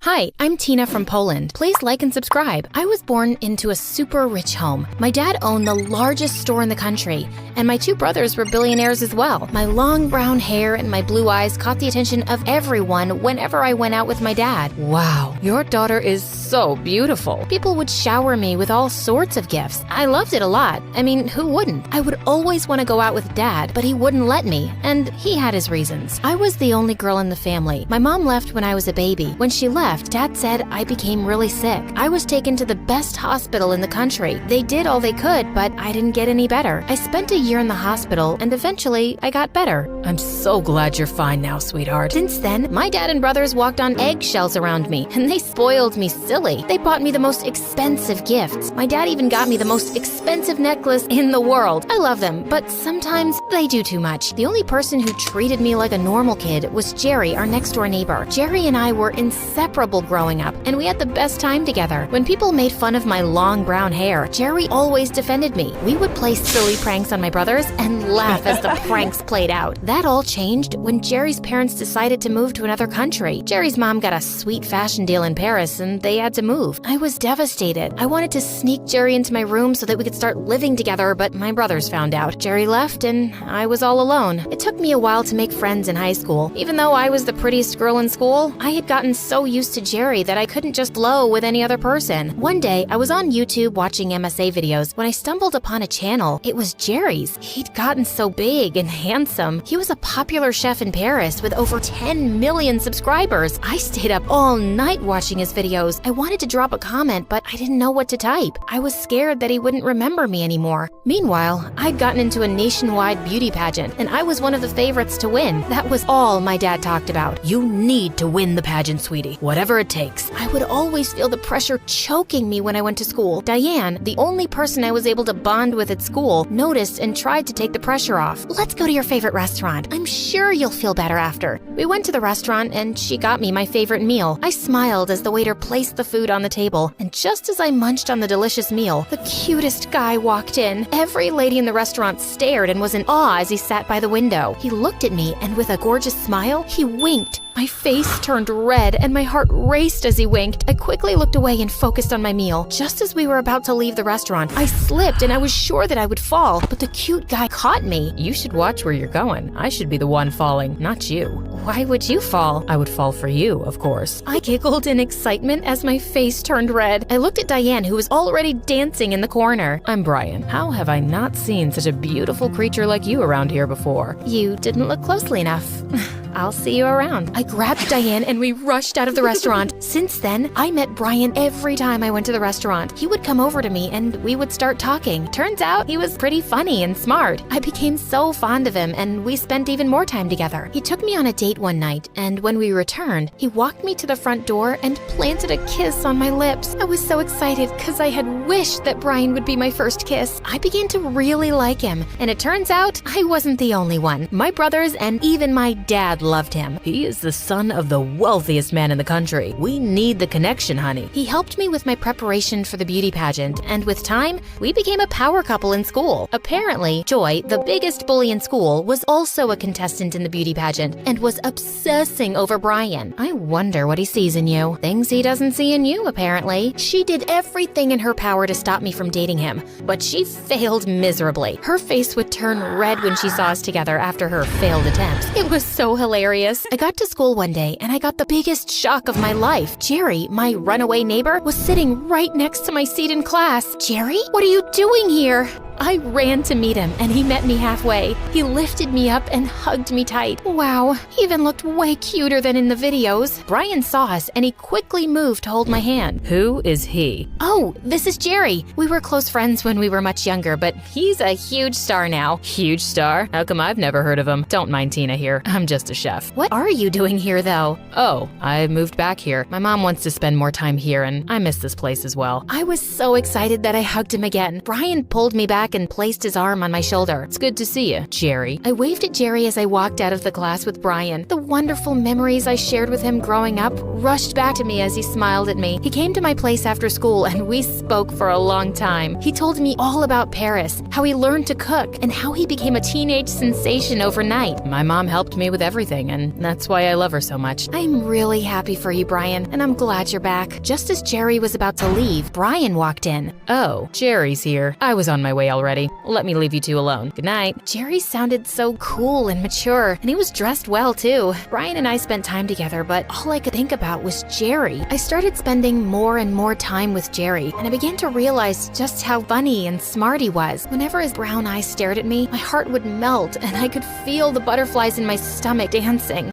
Hi, I'm Tina from Poland. Please like and subscribe. I was born into a super rich home. My dad owned the largest store in the country, and my two brothers were billionaires as well. My long brown hair and my blue eyes caught the attention of everyone whenever I went out with my dad. Wow, your daughter is so beautiful. People would shower me with all sorts of gifts. I loved it a lot. I mean, who wouldn't? I would always want to go out with dad, but he wouldn't let me, and he had his reasons. I was the only girl in the family. My mom left when I was a baby. When she left, Dad said I became really sick. I was taken to the best hospital in the country. They did all they could, but I didn't get any better. I spent a year in the hospital, and eventually I got better. I'm so glad you're fine now, sweetheart. Since then, my dad and brothers walked on eggshells around me, and they spoiled me silly. They bought me the most expensive gifts. My dad even got me the most expensive necklace in the world. I love them, but sometimes they do too much. The only person who treated me like a normal kid was Jerry, our next door neighbor. Jerry and I were inseparable growing up, and we had the best time together. When people made fun of my long brown hair, Jerry always defended me. We would play silly pranks on my brothers and laugh as the pranks played out. That all changed when Jerry's parents decided to move to another country. Jerry's mom got a sweet fashion deal in Paris, and they had to move. I was devastated. I wanted to sneak Jerry into my room so that we could start living together, but my brothers found out. Jerry left, and I was all alone. It took me a while to make friends in high school. Even though I was the prettiest girl in school, I had gotten so used to Jerry that I couldn't just flow with any other person. One day, I was on YouTube watching MSA videos when I stumbled upon a channel. It was Jerry's. He'd gotten so big and handsome. He was a popular chef in Paris with over 10 million subscribers. I stayed up all night watching his videos. I wanted to drop a comment, but I didn't know what to type. I was scared that he wouldn't remember me anymore. Meanwhile, I'd gotten into a nationwide beauty pageant, and I was one of the favorites to win. That was all my dad talked about. You need to win the pageant, sweetie. Whatever it takes. I would always feel the pressure choking me when I went to school. Diane, the only person I was able to bond with at school, noticed and tried to take the pressure off. Let's go to your favorite restaurant. I'm sure you'll feel better after. We went to the restaurant and she got me my favorite meal. I smiled as the waiter placed the food on the table, and just as I munched on the delicious meal, the cutest guy walked in. Every lady in the restaurant stared and was in awe as he sat by the window. He looked at me, and with a gorgeous smile, he winked. My face turned red and my heart raced as he winked. I quickly looked away and focused on my meal. Just as we were about to leave the restaurant, I slipped and I was sure that I would fall, but the cute guy caught me. You should watch where you're going. I should be the one falling, not you. Why would you fall? I would fall for you, of course. I giggled in excitement as my face turned red. I looked at Diane, who was already dancing in the corner. I'm Brian. How have I not seen such a beautiful creature like you around here before? You didn't look closely enough. I'll see you around. I grabbed Diane and we rushed out of the restaurant. Since then, I met Brian every time I went to the restaurant. He would come over to me and we would start talking. Turns out he was pretty funny and smart. I became so fond of him and we spent even more time together. He took me on a date one night, and when we returned, he walked me to the front door and planted a kiss on my lips. I was so excited because I had wished that Brian would be my first kiss. I began to really like him, and it turns out I wasn't the only one. My brothers and even my dad loved him. He is the son of the wealthiest man in the country. We need the connection, honey. He helped me with my preparation for the beauty pageant, and with time, we became a power couple in school. Apparently, Joy, the biggest bully in school, was also a contestant in the beauty pageant and was obsessing over Brian. I wonder what he sees in you. Things he doesn't see in you, apparently. She did everything in her power to stop me from dating him, but she failed miserably. Her face would turn red when she saw us together after her failed attempts. It was so hilarious. I got to school one day and I got the biggest shock of my life. Jerry, my runaway neighbor, was sitting right next to my seat in class. Jerry, what are you doing here? I ran to meet him, and he met me halfway. He lifted me up and hugged me tight. Wow, he even looked way cuter than in the videos. Brian saw us, and he quickly moved to hold my hand. Who is he? Oh, this is Jerry. We were close friends when we were much younger, but he's a huge star now. Huge star? How come I've never heard of him? Don't mind Tina here. I'm just a chef. What are you doing here, though? Oh, I moved back here. My mom wants to spend more time here, and I miss this place as well. I was so excited that I hugged him again. Brian pulled me back back and placed his arm on my shoulder. It's good to see you, Jerry. I waved at Jerry as I walked out of the class with Brian. The wonderful memories I shared with him growing up rushed back to me as he smiled at me. He came to my place after school and we spoke for a long time. He told me all about Paris, how he learned to cook, and how he became a teenage sensation overnight. My mom helped me with everything, and that's why I love her so much. I'm really happy for you, Brian, and I'm glad you're back. Just as Jerry was about to leave, Brian walked in. Oh, Jerry's here. I was on my way already. Let me leave you two alone. Good night. Jerry sounded so cool and mature, and he was dressed well too. Brian and I spent time together, but all I could think about was Jerry. I started spending more and more time with Jerry, and I began to realize just how funny and smart he was. Whenever his brown eyes stared at me, my heart would melt, and I could feel the butterflies in my stomach dancing.